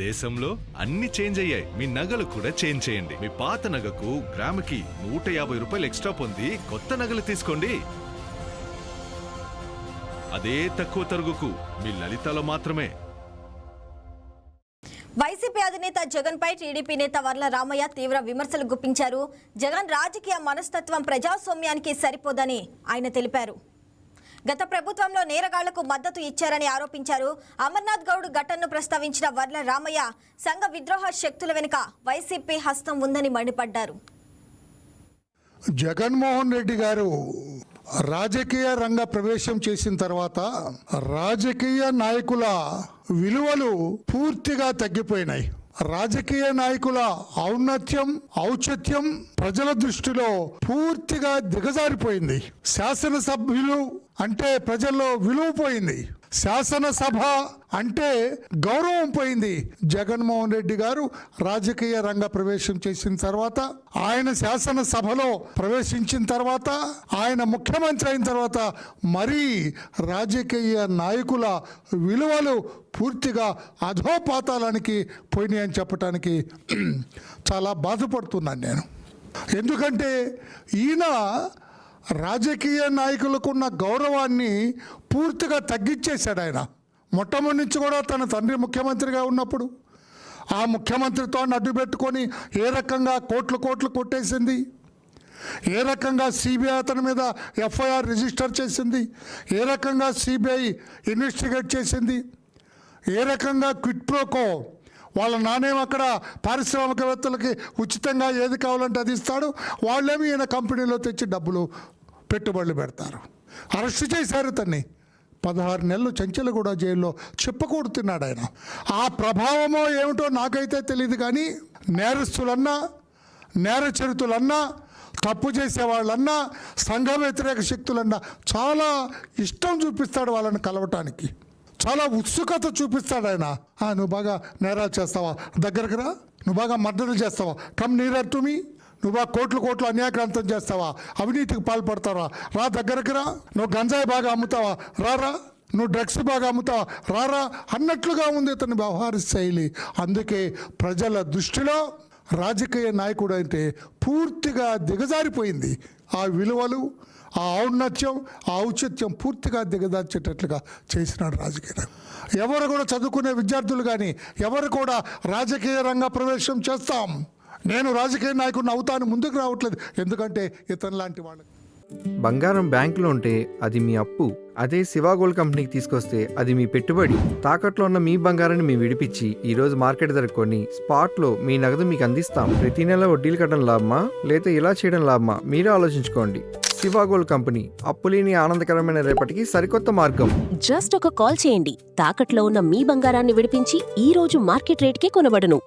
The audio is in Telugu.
దేశంలో అన్ని చేంజ్ అయ్యాయి, మీ నగలు కూడా చేంజ్ చేయండి. మీ పాత నగకు గ్రాముకి 150 రూపాయలు ఎక్స్ట్రా పొంది కొత్త నగలు తీసుకోండి. అదే తక్కువ తరుగుకు మీ లలితలో మాత్రమే. వైసీపీ అధినేత జగన్ పై టీడీపీ నేత వర్ల రామయ్య తీవ్ర విమర్శలు గుప్పించారు. జగన్ రాజకీయ మనస్తత్వం ప్రజాస్వామ్యానికి సరిపోదని ఆయన తెలిపారు. గత ప్రభుత్వంలో నేరగాళ్లకు మద్దతు ఇచ్చారని ఆరోపించారు. అమర్నాథ్ గౌడ్ ఘటనను ప్రస్తావించిన వర్ల రామయ్య సంఘ విద్రోహ శక్తుల వెనుక వైసీపీ హస్తం ఉందని మండిపడ్డారు. జగన్మోహన్ రెడ్డి గారు రాజకీయ రంగ ప్రవేశం చేసిన తర్వాత రాజకీయ నాయకుల విలువలు పూర్తిగా తగ్గిపోయినాయి. రాజకీయ నాయకుల ఔన్నత్యం, ఔచిత్యం ప్రజల దృష్టిలో పూర్తిగా దిగజారిపోయింది. శాసనసభ్యులు అంటే ప్రజల్లో విలువ పోయింది. శాసనసభ అంటే గౌరవం పోయింది. జగన్మోహన్ రెడ్డి గారు రాజకీయ రంగ ప్రవేశం చేసిన తర్వాత, ఆయన శాసనసభలో ప్రవేశించిన తర్వాత, ఆయన ముఖ్యమంత్రి అయిన తర్వాత మరీ రాజకీయ నాయకుల విలువలు పూర్తిగా అధోపాతాలానికి పోయినాయని చెప్పడానికి చాలా బాధపడుతున్నాను నేను. ఎందుకంటే ఈయన రాజకీయ నాయకులకున్న గౌరవాన్ని పూర్తిగా తగ్గించేశాడు. ఆయన మొట్టమొదటి నుంచి కూడా తన తండ్రి ముఖ్యమంత్రిగా ఉన్నప్పుడు ఆ ముఖ్యమంత్రితో అడ్డు పెట్టుకొని ఏ రకంగా కోట్లు కొట్టేసింది, ఏ రకంగా సిబిఐ అతని మీద ఎఫ్ఐఆర్ రిజిస్టర్ చేసింది, ఏ రకంగా సిబిఐ ఇన్వెస్టిగేట్ చేసింది, ఏ రకంగా క్విట్ ప్రోకో వాళ్ళ నాణ్యం అక్కడ పారిశ్రామికవేత్తలకి ఉచితంగా ఏది కావాలంటే అది ఇస్తాడు, వాళ్ళేమి ఈయన కంపెనీలో తెచ్చి డబ్బులు పెట్టుబడులు పెడతారు. అరెస్ట్ చేశారు తన్ని. 16 నెలలు చెంచలగూడ జైల్లో చెప్పకూడుతున్నాడు ఆయన. ఆ ప్రభావమో ఏమిటో నాకైతే తెలియదు, కానీ నేరస్తులన్నా, నేర చరితులన్నా, తప్పు చేసేవాళ్ళన్నా, సంఘ వ్యతిరేక శక్తులన్నా చాలా ఇష్టం చూపిస్తాడు వాళ్ళని కలవటానికి. చాలా ఉత్సుకత చూపిస్తాడు ఆయన. నువ్వు బాగా నేరాలు చేస్తావా, దగ్గరకు రా. నువ్వు బాగా మర్డర్లు చేస్తావా, కమ్ నీరర్ టు మీ. నువ్వు బాగా కోట్లు అన్యాయక్రాంతం చేస్తావా, అవినీతికి పాల్పడతావా, రా దగ్గరకు రా. నువ్వు గంజాయి బాగా అమ్ముతావా, రారా. నువ్వు డ్రగ్స్ బాగా అమ్ముతావా, రారా అన్నట్లుగా ఉంది అతని వ్యవహార శైలి. అందుకే ప్రజల దృష్టిలో రాజకీయ నాయకుడు అంటే పూర్తిగా దిగజారిపోయింది. ఆ విలువలు, ఆ ఔన్నత్యం, ఆ ఔచిత్యం పూర్తిగా దిగదార్చేటట్లుగా చేసినాడు రాజకీయ. ఎవరు కూడా చదువుకునే విద్యార్థులు కానీ ఎవరు కూడా రాజకీయ రంగ ప్రవేశం చేస్తాం, నేను రాజకీయ నాయకుడిని అవుతాను ముందుకు రావట్లేదు. ఎందుకంటే ఇతను లాంటి వాళ్ళకి బంగారం బ్యాంకులో ఉంటే అది మీ అప్పు, అదే శివా గోల్డ్ కంపెనీకి తీసుకొస్తే అది మీ పెట్టుబడి. తాకట్లో ఉన్న మీ బంగారాన్ని మేము విడిపించి ఈ రోజు మార్కెట్ ధర కొని స్పాట్లో మీ నగదు మీకు అందిస్తాం. ప్రతి నెల వడ్డీలు కట్టడం లాభమా లేదా ఇలా చేయడం లాభమా మీరే ఆలోచించుకోండి. శివా గోల్డ్ కంపెనీ, అప్పులేని ఆనందకరమైన రేపటికి సరికొత్త మార్గం. జస్ట్ ఒక కాల్ చేయండి. తాకట్లో ఉన్న మీ బంగారాన్ని విడిపించి ఈ రోజు మార్కెట్ రేట్కే కొనబడును.